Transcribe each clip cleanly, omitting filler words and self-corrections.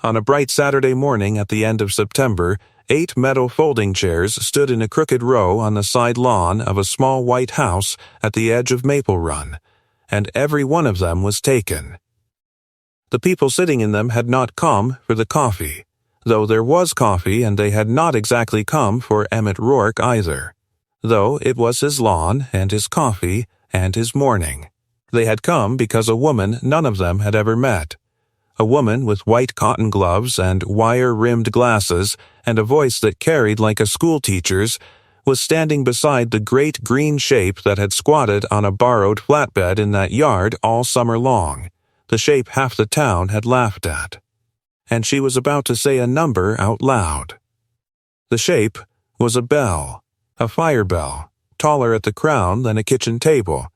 On a bright Saturday morning at the end of September, 8 metal folding chairs stood in a crooked row on the side lawn of a small white house at the edge of Maple Run, and every one of them was taken. The people sitting in them had not come for the coffee, though there was coffee, and they had not exactly come for Emmett Rourke either, though it was his lawn and his coffee and his morning. They had come because a woman none of them had ever met, a woman with white cotton gloves and wire-rimmed glasses and a voice that carried like a schoolteacher's, was standing beside the great green shape that had squatted on a borrowed flatbed in that yard all summer long, the shape half the town had laughed at. And she was about to say a number out loud. The shape was a bell, a fire bell, taller at the crown than a kitchen table,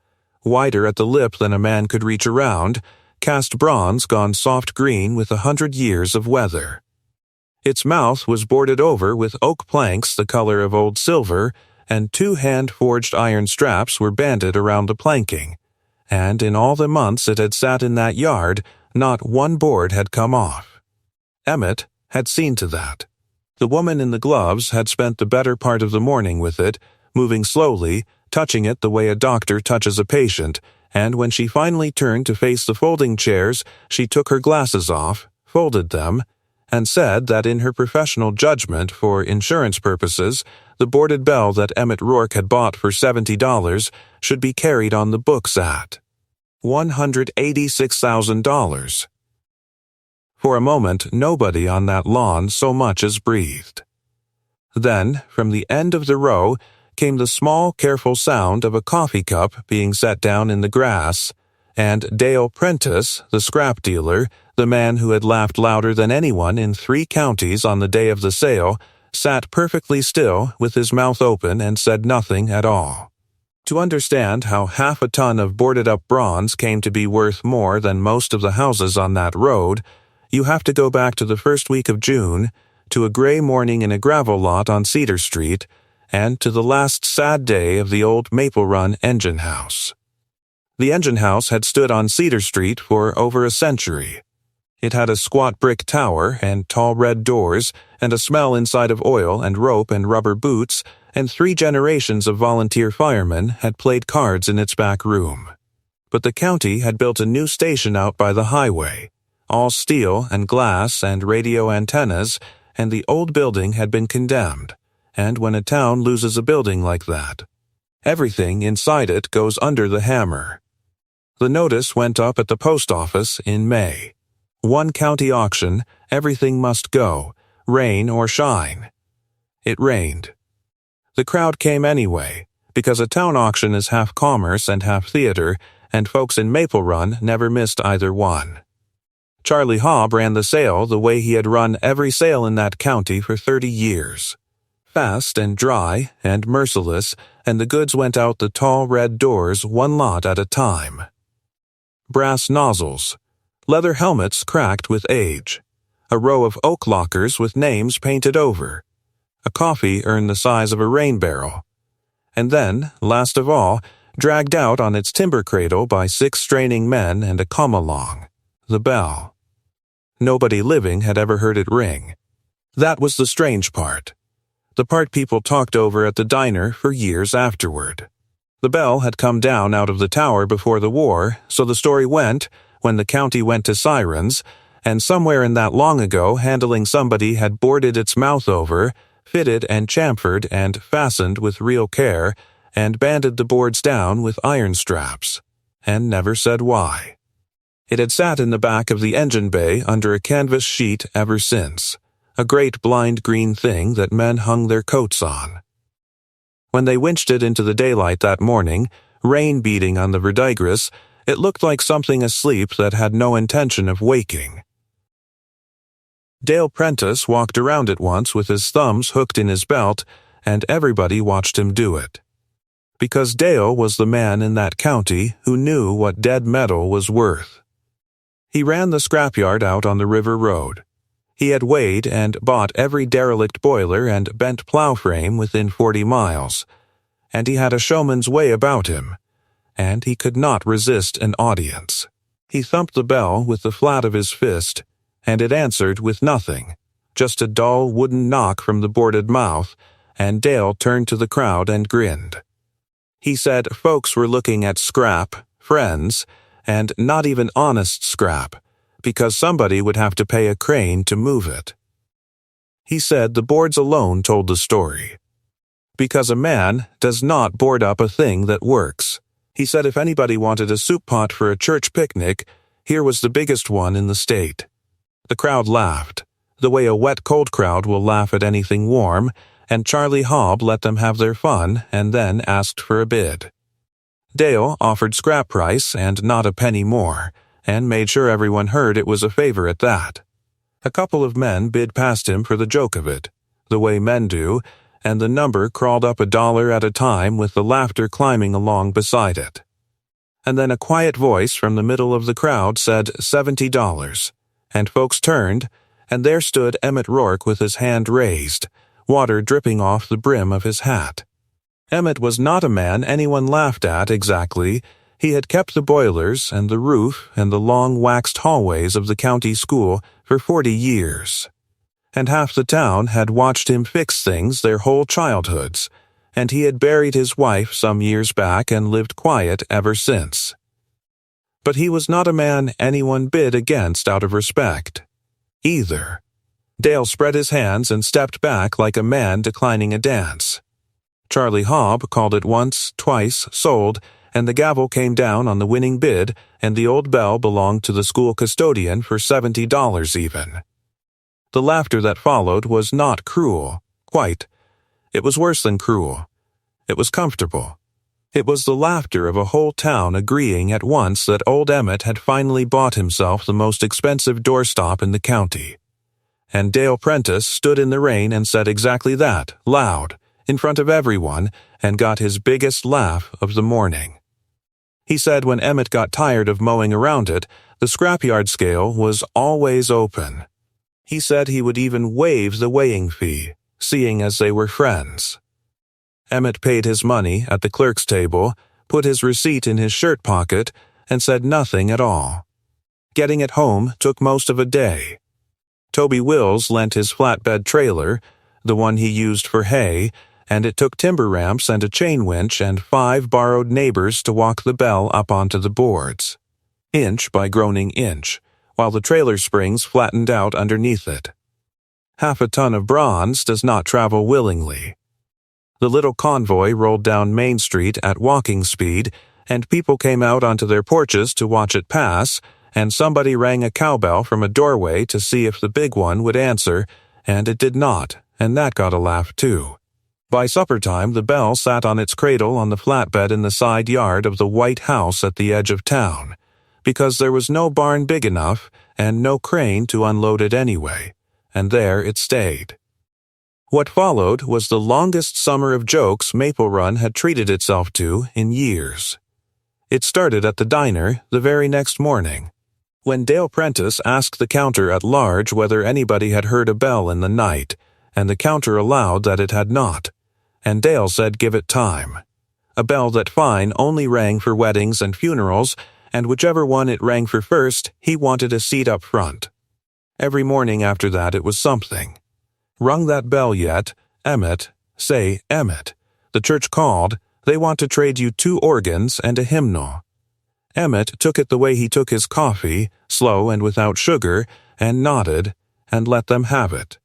wider at the lip than a man could reach around, cast bronze gone soft green with 100 years of weather. Its mouth was boarded over with oak planks the color of old silver, and 2 hand-forged iron straps were banded around the planking, and in all the months it had sat in that yard, not one board had come off. Emmett had seen to that. The woman in the gloves had spent the better part of the morning with it, moving slowly, touching it the way a doctor touches a patient, and when she finally turned to face the folding chairs, she took her glasses off, folded them, and said that in her professional judgment for insurance purposes, the boarded bell that Emmett Rourke had bought for $70 should be carried on the books at $186,000. For a moment, nobody on that lawn so much as breathed. Then, from the end of the row, came the small, careful sound of a coffee cup being set down in the grass, and Dale Prentice, the scrap dealer, the man who had laughed louder than anyone in 3 counties on the day of the sale, sat perfectly still with his mouth open and said nothing at all. To understand how half a ton of boarded-up bronze came to be worth more than most of the houses on that road, you have to go back to the first week of June, to a gray morning in a gravel lot on Cedar Street, and to the last sad day of the old Maple Run engine house. The engine house had stood on Cedar Street for over a century. It had a squat brick tower and tall red doors, and a smell inside of oil and rope and rubber boots, and 3 generations of volunteer firemen had played cards in its back room. But the county had built a new station out by the highway, all steel and glass and radio antennas, and the old building had been condemned. And when a town loses a building like that, everything inside it goes under the hammer. The notice went up at the post office in May. 1 county auction, everything must go, rain or shine. It rained. The crowd came anyway, because a town auction is half commerce and half theater, and folks in Maple Run never missed either one. Charlie Hobb ran the sale the way he had run every sale in that county for 30 years. Fast and dry and merciless, and the goods went out the tall red doors 1 lot at a time. Brass nozzles, leather helmets cracked with age, a row of oak lockers with names painted over, a coffee urn the size of a rain barrel, and then, last of all, dragged out on its timber cradle by 6 straining men and a come-along, the bell. Nobody living had ever heard it ring. That was the strange part. The part people talked over at the diner for years afterward. The bell had come down out of the tower before the war, so the story went, when the county went to sirens, and somewhere in that long ago handling somebody had boarded its mouth over, fitted and chamfered and fastened with real care, and banded the boards down with iron straps, and never said why. It had sat in the back of the engine bay under a canvas sheet ever since, a great blind green thing that men hung their coats on. When they winched it into the daylight that morning, rain beating on the verdigris, it looked like something asleep that had no intention of waking. Dale Prentice walked around it once with his thumbs hooked in his belt, and everybody watched him do it. Because Dale was the man in that county who knew what dead metal was worth. He ran the scrapyard out on the river road. He had weighed and bought every derelict boiler and bent plow frame within 40 miles, and he had a showman's way about him, and he could not resist an audience. He thumped the bell with the flat of his fist, and it answered with nothing, just a dull wooden knock from the boarded mouth, and Dale turned to the crowd and grinned. He said folks were looking at scrap, friends, and not even honest scrap, because somebody would have to pay a crane to move it. He said the boards alone told the story. Because a man does not board up a thing that works. He said if anybody wanted a soup pot for a church picnic, here was the biggest one in the state. The crowd laughed, the way a wet cold crowd will laugh at anything warm, and Charlie Hobb let them have their fun and then asked for a bid. Dale offered scrap price and not a penny more, and made sure everyone heard it was a favor at that. A couple of men bid past him for the joke of it, the way men do, and the number crawled up $1 at a time with the laughter climbing along beside it. And then a quiet voice from the middle of the crowd said $70, and folks turned, and there stood Emmett Rourke with his hand raised, water dripping off the brim of his hat. Emmett was not a man anyone laughed at exactly. He had kept the boilers and the roof and the long waxed hallways of the county school for 40 years. And half the town had watched him fix things their whole childhoods, and he had buried his wife some years back and lived quiet ever since. But he was not a man anyone bid against out of respect, either. Dale spread his hands and stepped back like a man declining a dance. Charlie Hobb called it once, twice, sold, and the gavel came down on the winning bid, and the old bell belonged to the school custodian for $70 even. The laughter that followed was not cruel, quite. It was worse than cruel. It was comfortable. It was the laughter of a whole town agreeing at once that old Emmett had finally bought himself the most expensive doorstop in the county. And Dale Prentice stood in the rain and said exactly that, loud, in front of everyone, and got his biggest laugh of the morning. He said when Emmett got tired of mowing around it, the scrapyard scale was always open. He said he would even waive the weighing fee, seeing as they were friends. Emmett paid his money at the clerk's table, put his receipt in his shirt pocket, and said nothing at all. Getting it home took most of a day. Toby Wills lent his flatbed trailer, the one he used for hay, and it took timber ramps and a chain winch and 5 borrowed neighbors to walk the bell up onto the boards, inch by groaning inch, while the trailer springs flattened out underneath it. Half a ton of bronze does not travel willingly. The little convoy rolled down Main Street at walking speed, and people came out onto their porches to watch it pass, and somebody rang a cowbell from a doorway to see if the big one would answer, and it did not, and that got a laugh too. By supper time, the bell sat on its cradle on the flatbed in the side yard of the white house at the edge of town, because there was no barn big enough and no crane to unload it anyway, and there it stayed. What followed was the longest summer of jokes Maple Run had treated itself to in years. It started at the diner the very next morning, when Dale Prentice asked the counter at large whether anybody had heard a bell in the night, and the counter allowed that it had not, and Dale said give it time. A bell that fine only rang for weddings and funerals, and whichever one it rang for first, he wanted a seat up front. Every morning after that it was something. Rung that bell yet? Emmett. Say, Emmett. The church called. They want to trade you 2 organs and a hymnal. Emmett took it the way he took his coffee, slow and without sugar, and nodded, and let them have it.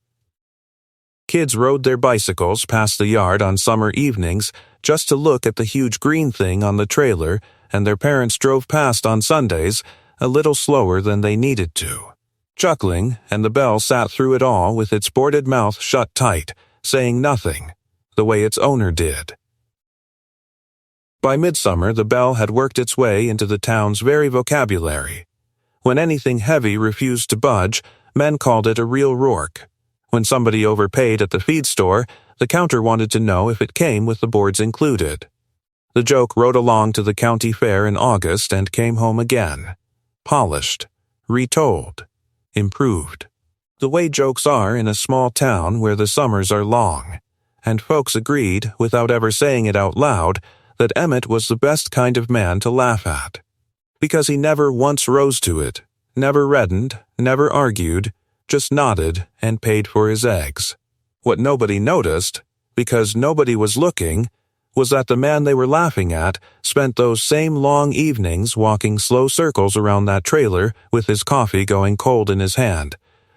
Kids rode their bicycles past the yard on summer evenings just to look at the huge green thing on the trailer, and their parents drove past on Sundays a little slower than they needed to, chuckling, and the bell sat through it all with its boarded mouth shut tight, saying nothing, the way its owner did. By midsummer, the bell had worked its way into the town's very vocabulary. When anything heavy refused to budge, men called it a real Rourke. When somebody overpaid at the feed store, the counter wanted to know if it came with the boards included. The joke rode along to the county fair in August and came home again, polished, retold, improved. The way jokes are in a small town where the summers are long, and folks agreed, without ever saying it out loud, that Emmett was the best kind of man to laugh at, because he never once rose to it, never reddened, never argued, just nodded and paid for his eggs. What nobody noticed, because nobody was looking, was that the man they were laughing at spent those same long evenings walking slow circles around that trailer with his coffee going cold in his hand,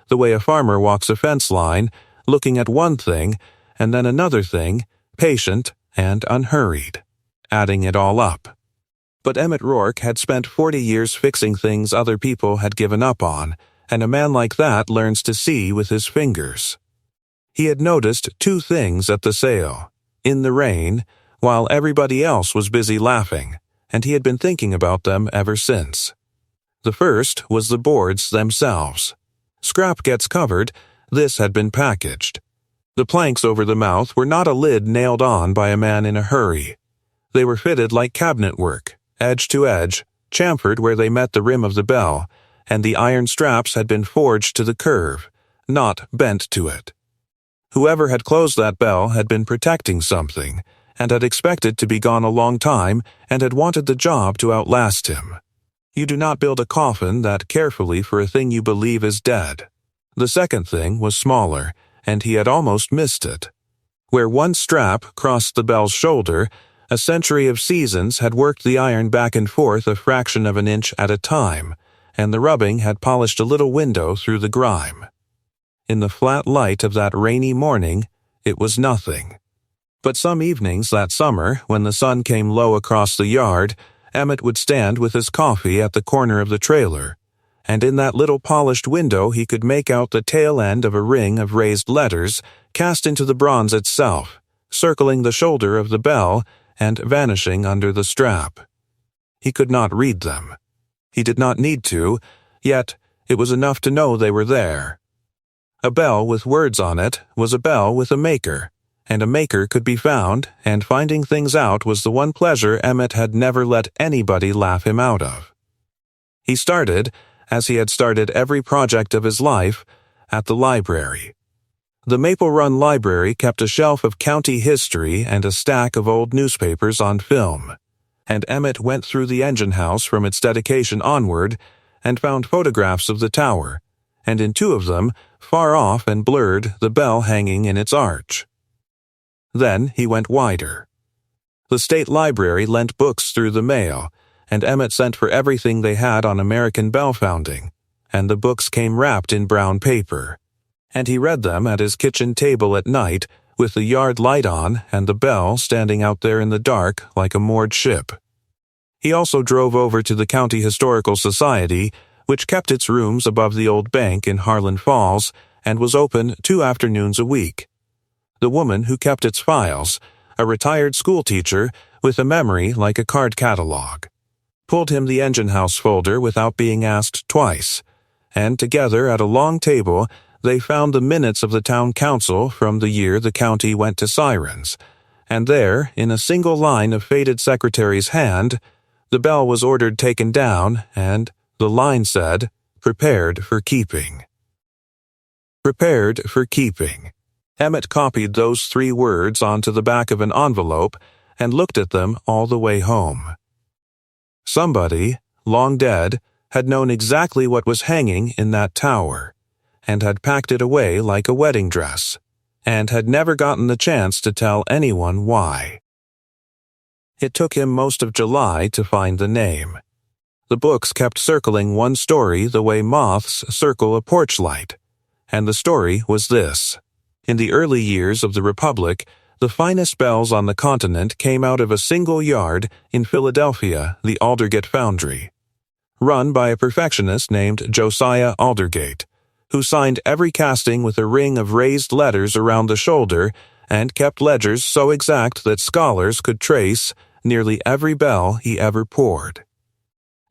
the way a farmer walks a fence line, looking at one thing and then another thing, patient and unhurried, adding it all up. But Emmett Rourke had spent 40 years fixing things other people had given up on, and a man like that learns to see with his fingers. He had noticed two things at the sale, in the rain, while everybody else was busy laughing, and he had been thinking about them ever since. The first was the boards themselves. Scrap gets covered, this had been packaged. The planks over the mouth were not a lid nailed on by a man in a hurry. They were fitted like cabinet work, edge to edge, chamfered where they met the rim of the bell, and the iron straps had been forged to the curve, not bent to it. Whoever had closed that bell had been protecting something, and had expected to be gone a long time and had wanted the job to outlast him. You do not build a coffin that carefully for a thing you believe is dead. The second thing was smaller, and he had almost missed it. Where one strap crossed the bell's shoulder, a century of seasons had worked the iron back and forth a fraction of an inch at a time, and the rubbing had polished a little window through the grime. In the flat light of that rainy morning, it was nothing. But some evenings that summer, when the sun came low across the yard, Emmett would stand with his coffee at the corner of the trailer, and in that little polished window he could make out the tail end of a ring of raised letters cast into the bronze itself, circling the shoulder of the bell and vanishing under the strap. He could not read them. He did not need to, yet it was enough to know they were there. A bell with words on it was a bell with a maker, and a maker could be found, and finding things out was the one pleasure Emmett had never let anybody laugh him out of. He started, as he had started every project of his life, at the library. The Maple Run Library kept a shelf of county history and a stack of old newspapers on film, and Emmett went through the engine house from its dedication onward and found photographs of the tower, and in two of them, far off and blurred, the bell hanging in its arch. Then he went wider. The state library lent books through the mail, and Emmett sent for everything they had on American bell founding, and the books came wrapped in brown paper, and he read them at his kitchen table at night with the yard light on and the bell standing out there in the dark like a moored ship. He also drove over to the County Historical Society, which kept its rooms above the old bank in Harlan Falls and was open 2 afternoons a week. The woman who kept its files, a retired schoolteacher with a memory like a card catalog, pulled him the engine house folder without being asked twice, and together at a long table they found the minutes of the town council from the year the county went to sirens, and there, in a single line of faded secretary's hand, the bell was ordered taken down, and the line said, "Prepared for keeping." Prepared for keeping. Emmett copied those 3 words onto the back of an envelope and looked at them all the way home. Somebody, long dead, had known exactly what was hanging in that tower, and had packed it away like a wedding dress, and had never gotten the chance to tell anyone why. It took him most of July to find the name. The books kept circling one story the way moths circle a porch light, and the story was this. In the early years of the Republic, the finest bells on the continent came out of a single yard in Philadelphia, the Aldergate Foundry, run by a perfectionist named Josiah Aldergate, who signed every casting with a ring of raised letters around the shoulder and kept ledgers so exact that scholars could trace nearly every bell he ever poured.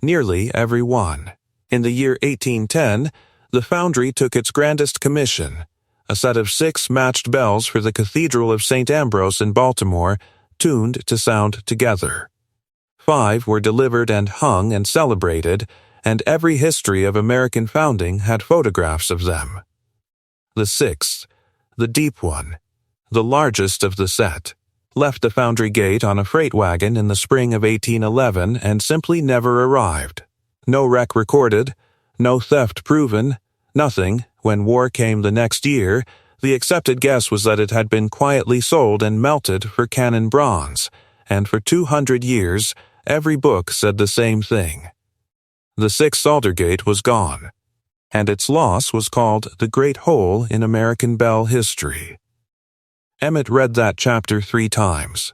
Nearly every one. In the year 1810, the foundry took its grandest commission, a set of 6 matched bells for the Cathedral of St. Ambrose in Baltimore, tuned to sound together. 5 were delivered and hung and celebrated, and every history of American founding had photographs of them. The 6th, the deep one, the largest of the set, left the foundry gate on a freight wagon in the spring of 1811 and simply never arrived. No wreck recorded, No theft proven, nothing. When war came the next year, the accepted guess was that it had been quietly sold and melted for Cannon bronze, and for 200 years, every book said the same thing. The sixth Aldergate was gone, and its loss was called the Great Hole in American Bell history. Emmett read that chapter 3 times.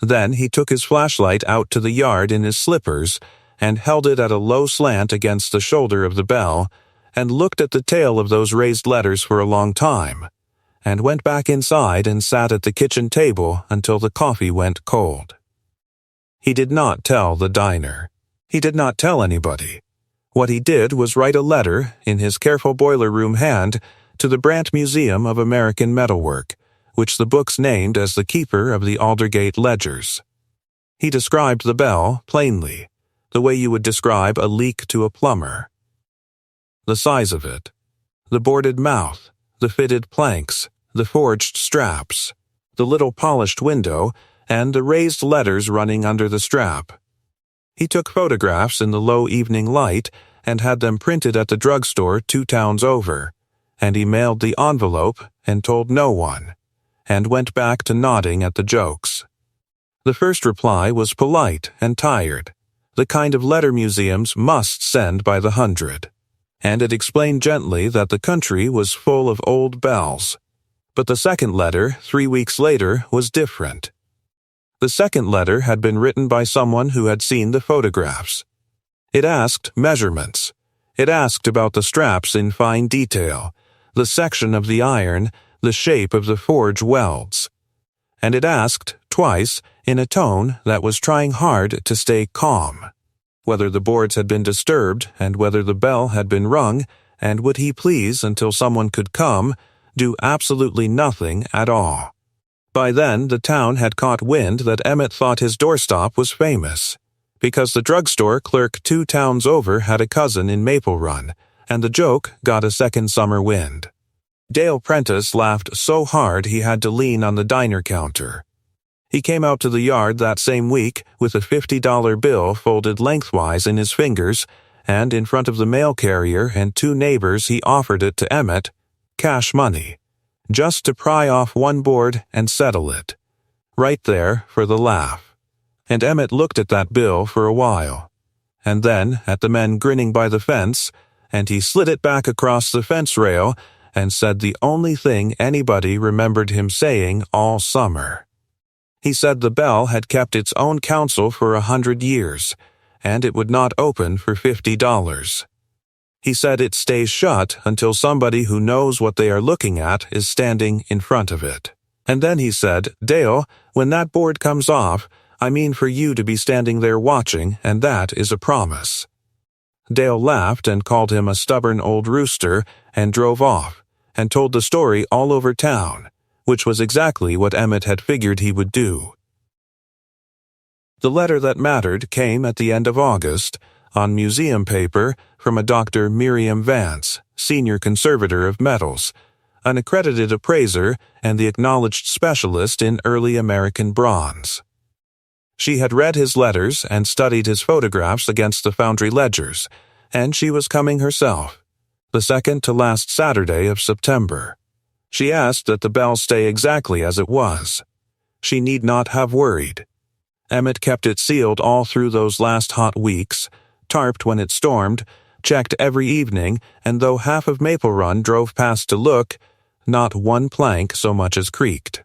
Then he took his flashlight out to the yard in his slippers and held it at a low slant against the shoulder of the bell, and looked at the tail of those raised letters for a long time, and went back inside and sat at the kitchen table until the coffee went cold. He did not tell the diner. He did not tell anybody. What he did was write a letter, in his careful boiler room hand, to the Brandt Museum of American Metalwork, which the books named as the keeper of the Aldergate ledgers. He described the bell plainly, the way you would describe a leak to a plumber. The size of it, the boarded mouth, the fitted planks, the forged straps, the little polished window, and the raised letters running under the strap. He took photographs in the low evening light and had them printed at the drugstore 2 towns over, and he mailed the envelope and told no one, and went back to nodding at the jokes. The first reply was polite and tired, the kind of letter museums must send by the hundred, and it explained gently that the country was full of old bells. But the second letter, 3 weeks later, was different. The second letter had been written by someone who had seen the photographs. It asked measurements. It asked about the straps in fine detail, the section of the iron, the shape of the forge welds. And it asked, twice, in a tone that was trying hard to stay calm, whether the boards had been disturbed and whether the bell had been rung, and would he please, until someone could come, do absolutely nothing at all. By then the town had caught wind that Emmett thought his doorstop was famous, because the drugstore clerk 2 towns over had a cousin in Maple Run, and the joke got a second summer wind. Dale Prentice laughed so hard he had to lean on the diner counter. He came out to the yard that same week with a $50 bill folded lengthwise in his fingers, and in front of the mail carrier and 2 neighbors he offered it to Emmett, cash money, just to pry off one board and settle it, right there for the laugh. And Emmett looked at that bill for a while, and then at the men grinning by the fence, and he slid it back across the fence rail and said the only thing anybody remembered him saying all summer. He said the bell had kept its own counsel for 100 years, and it would not open for $50. He said it stays shut until somebody who knows what they are looking at is standing in front of it. And then he said, Dale, when that board comes off, I mean for you to be standing there watching, and that is a promise. Dale laughed and called him a stubborn old rooster and drove off, and told the story all over town, which was exactly what Emmett had figured he would do. The letter that mattered came at the end of August, on museum paper, from a Dr. Miriam Vance, senior conservator of metals, an accredited appraiser and the acknowledged specialist in early American bronze. She had read his letters and studied his photographs against the foundry ledgers, and she was coming herself, the second to last Saturday of September. She asked that the bell stay exactly as it was. She need not have worried. Emmett kept it sealed all through those last hot weeks, tarped when it stormed, checked every evening, and though half of Maple Run drove past to look, not one plank so much as creaked.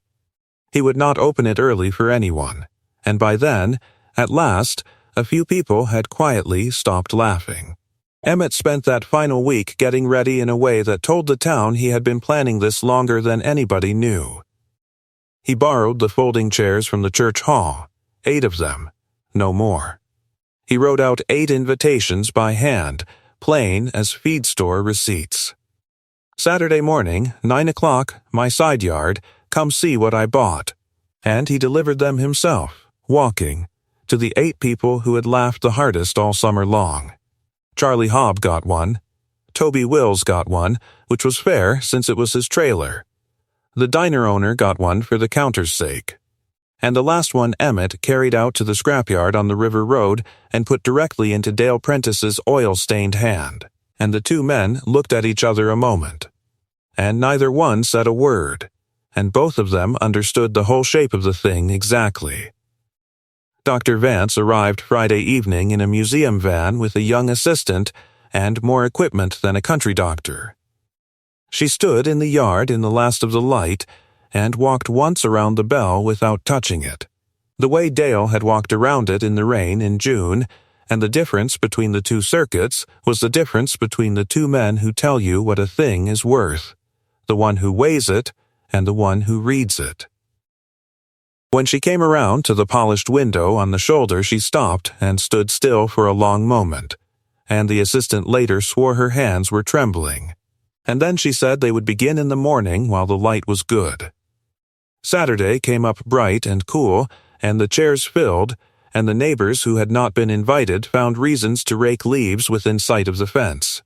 He would not open it early for anyone, and by then, at last, a few people had quietly stopped laughing. Emmett spent that final week getting ready in a way that told the town he had been planning this longer than anybody knew. He borrowed the folding chairs from the church hall, 8 of them, no more. He wrote out 8 invitations by hand, plain as feed store receipts. Saturday morning, 9 o'clock, my side yard, come see what I bought. And he delivered them himself, walking, to the 8 people who had laughed the hardest all summer long. Charlie Hobb got one. Toby Wills got one, which was fair since it was his trailer. The diner owner got one for the counter's sake. And the last one Emmett carried out to the scrapyard on the river road and put directly into Dale Prentice's oil-stained hand. and the two men looked at each other a moment. And neither one said a word, and both of them understood the whole shape of the thing exactly. Dr. Vance arrived Friday evening in a museum van with a young assistant and more equipment than a country doctor. She stood in the yard in the last of the light and walked once around the bell without touching it, the way Dale had walked around it in the rain in June, and the difference between the two circuits was the difference between the two men who tell you what a thing is worth, the one who weighs it and the one who reads it. When she came around to the polished window on the shoulder, she stopped and stood still for a long moment, and the assistant later swore her hands were trembling. And then she said they would begin in the morning while the light was good. Saturday came up bright and cool, and the chairs filled, and the neighbors who had not been invited found reasons to rake leaves within sight of the fence.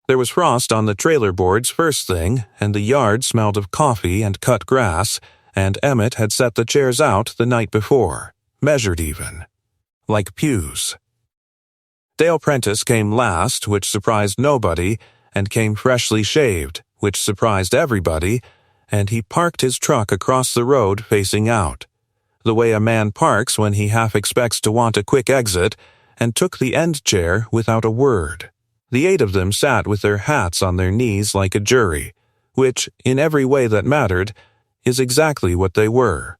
There was frost on the trailer boards first thing, and the yard smelled of coffee and cut grass, and Emmett had set the chairs out the night before, measured even, like pews. Dale Prentice came last, which surprised nobody, and came freshly shaved, which surprised everybody, and he parked his truck across the road facing out, the way a man parks when he half expects to want a quick exit, and took the end chair without a word. The 8 of them sat with their hats on their knees like a jury, which, in every way that mattered, is exactly what they were.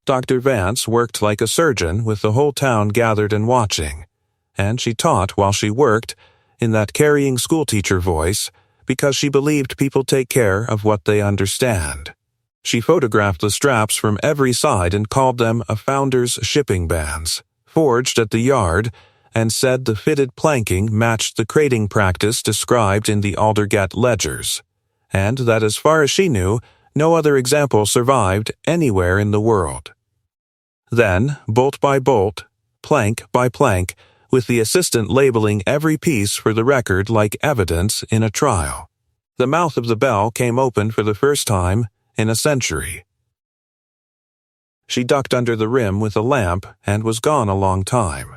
Dr. Vance worked like a surgeon with the whole town gathered and watching, and she taught while she worked, in that carrying schoolteacher voice, because she believed people take care of what they understand. She photographed the straps from every side and called them a founder's shipping bands, forged at the yard, and said the fitted planking matched the crating practice described in the Aldergate ledgers, and that as far as she knew, no other example survived anywhere in the world. Then, bolt by bolt, plank by plank, with the assistant labeling every piece for the record like evidence in a trial, the mouth of the bell came open for the first time in a century. She ducked under the rim with a lamp and was gone a long time.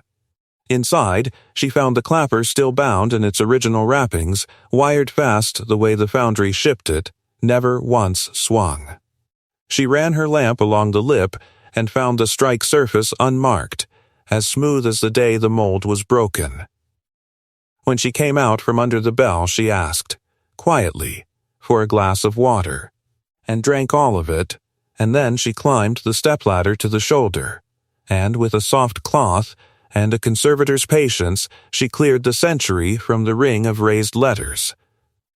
Inside, she found the clapper still bound in its original wrappings, wired fast the way the foundry shipped it, never once swung. She ran her lamp along the lip and found the strike surface unmarked, as smooth as the day the mold was broken. When she came out from under the bell, she asked, quietly, for a glass of water, and drank all of it, and then she climbed the stepladder to the shoulder, and with a soft cloth and a conservator's patience, she cleared the century from the ring of raised letters,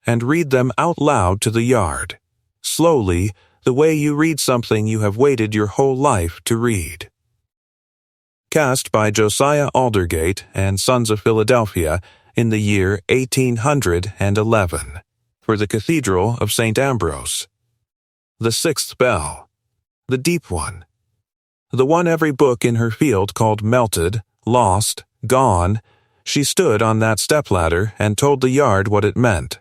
and read them out loud to the yard, slowly, the way you read something you have waited your whole life to read. Cast by Josiah Aldergate and Sons of Philadelphia in the year 1811, for the Cathedral of St. Ambrose. The 6th bell, the deep one, the one every book in her field called melted, lost, gone. She stood on that stepladder and told the yard what it meant.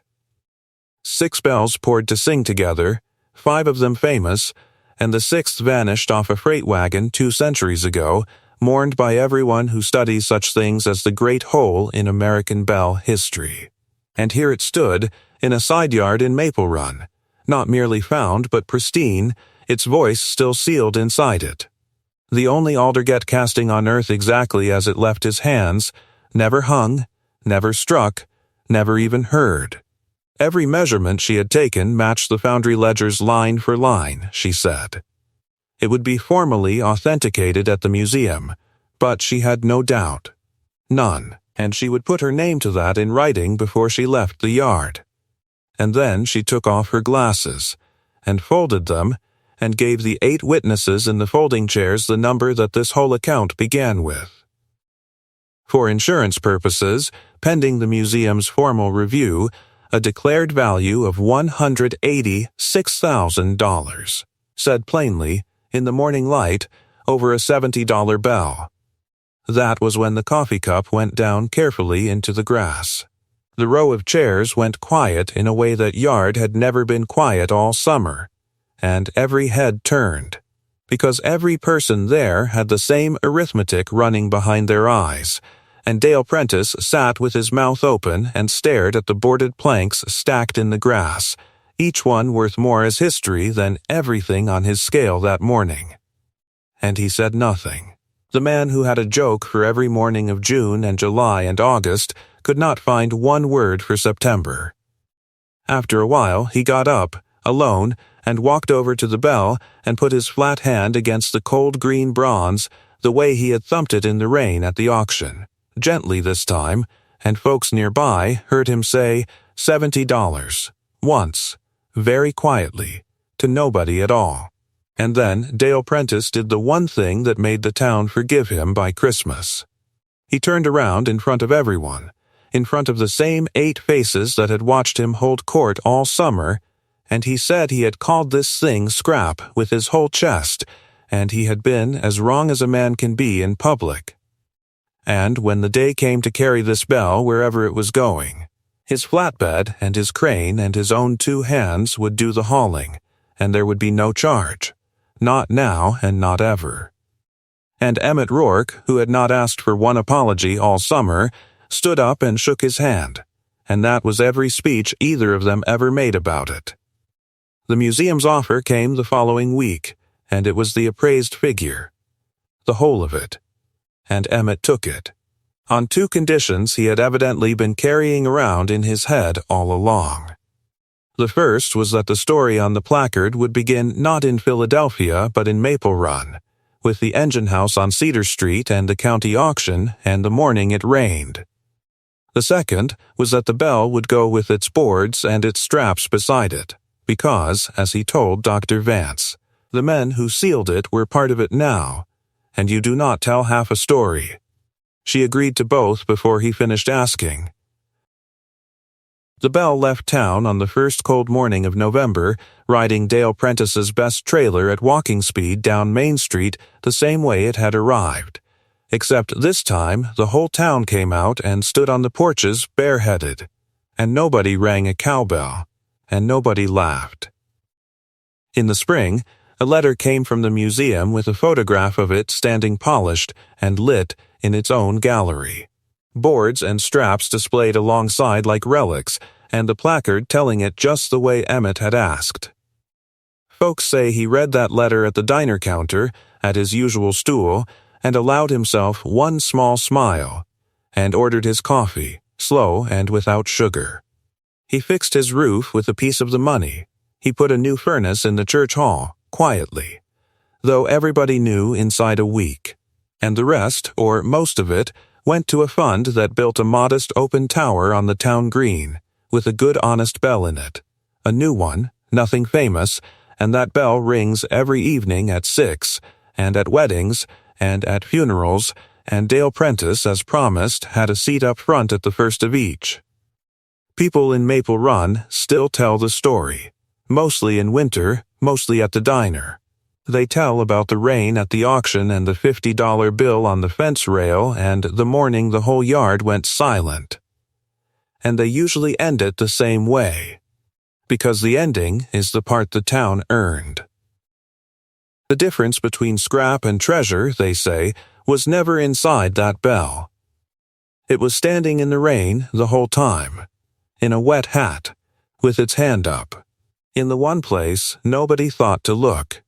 6 bells poured to sing together, 5 of them famous, and the 6th vanished off a freight wagon 2 centuries ago, mourned by everyone who studies such things as the great hole in American bell history. And here it stood, in a side yard in Maple Run, not merely found but pristine, its voice still sealed inside it. The only Aldergate casting on earth exactly as it left his hands, never hung, never struck, never even heard. Every measurement she had taken matched the foundry ledgers line for line, she said. It would be formally authenticated at the museum, but she had no doubt. None, and she would put her name to that in writing before she left the yard. And then she took off her glasses, and folded them, and gave the 8 witnesses in the folding chairs the number that this whole account began with. For insurance purposes, pending the museum's formal review, a declared value of $186,000, said plainly, in the morning light, over a $70 bell. That was when the coffee cup went down carefully into the grass. The row of chairs went quiet in a way that yard had never been quiet all summer, and every head turned, because every person there had the same arithmetic running behind their eyes, and Dale Prentice sat with his mouth open and stared at the boarded planks stacked in the grass, each one worth more as history than everything on his scale that morning. And he said nothing. The man who had a joke for every morning of June and July and August could not find one word for September. After a while, he got up, alone, and walked over to the bell and put his flat hand against the cold green bronze the way he had thumped it in the rain at the auction, gently this time, and folks nearby heard him say $70, once, very quietly, to nobody at all. And then Dale Prentice did the one thing that made the town forgive him by Christmas. He turned around in front of everyone, in front of the same 8 faces that had watched him hold court all summer, and he said he had called this thing scrap with his whole chest, and he had been as wrong as a man can be in public. And when the day came to carry this bell wherever it was going, his flatbed and his crane and his own 2 hands would do the hauling, and there would be no charge, not now and not ever. And Emmett Rourke, who had not asked for one apology all summer, stood up and shook his hand, and that was every speech either of them ever made about it. The museum's offer came the following week, and it was the appraised figure, the whole of it, and Emmett took it, on 2 conditions he had evidently been carrying around in his head all along. The first was that the story on the placard would begin not in Philadelphia but in Maple Run, with the engine house on Cedar Street and the county auction and the morning it rained. The second was that the bell would go with its boards and its straps beside it, because, as he told Dr. Vance, the men who sealed it were part of it now, and you do not tell half a story. She agreed to both before he finished asking. The bell left town on the first cold morning of November, riding Dale Prentice's best trailer at walking speed down Main Street the same way it had arrived, except this time the whole town came out and stood on the porches bareheaded, and nobody rang a cowbell, and nobody laughed. In the spring, a letter came from the museum with a photograph of it standing polished and lit in its own gallery, boards and straps displayed alongside like relics, and the placard telling it just the way Emmett had asked. Folks say he read that letter at the diner counter, at his usual stool, and allowed himself one small smile, and ordered his coffee, slow and without sugar. He fixed his roof with a piece of the money. He put a new furnace in the church hall, quietly, though everybody knew inside a week, and the rest, or most of it, went to a fund that built a modest open tower on the town green, with a good honest bell in it, a new one, nothing famous, and that bell rings every evening at 6, and at weddings, and at funerals, and Dale Prentice, as promised, had a seat up front at the first of each. People in Maple Run still tell the story, mostly in winter, mostly at the diner. They tell about the rain at the auction and the $50 bill on the fence rail and the morning the whole yard went silent. And they usually end it the same way, because the ending is the part the town earned. The difference between scrap and treasure, they say, was never inside that bell. It was standing in the rain the whole time, in a wet hat, with its hand up, in the one place nobody thought to look,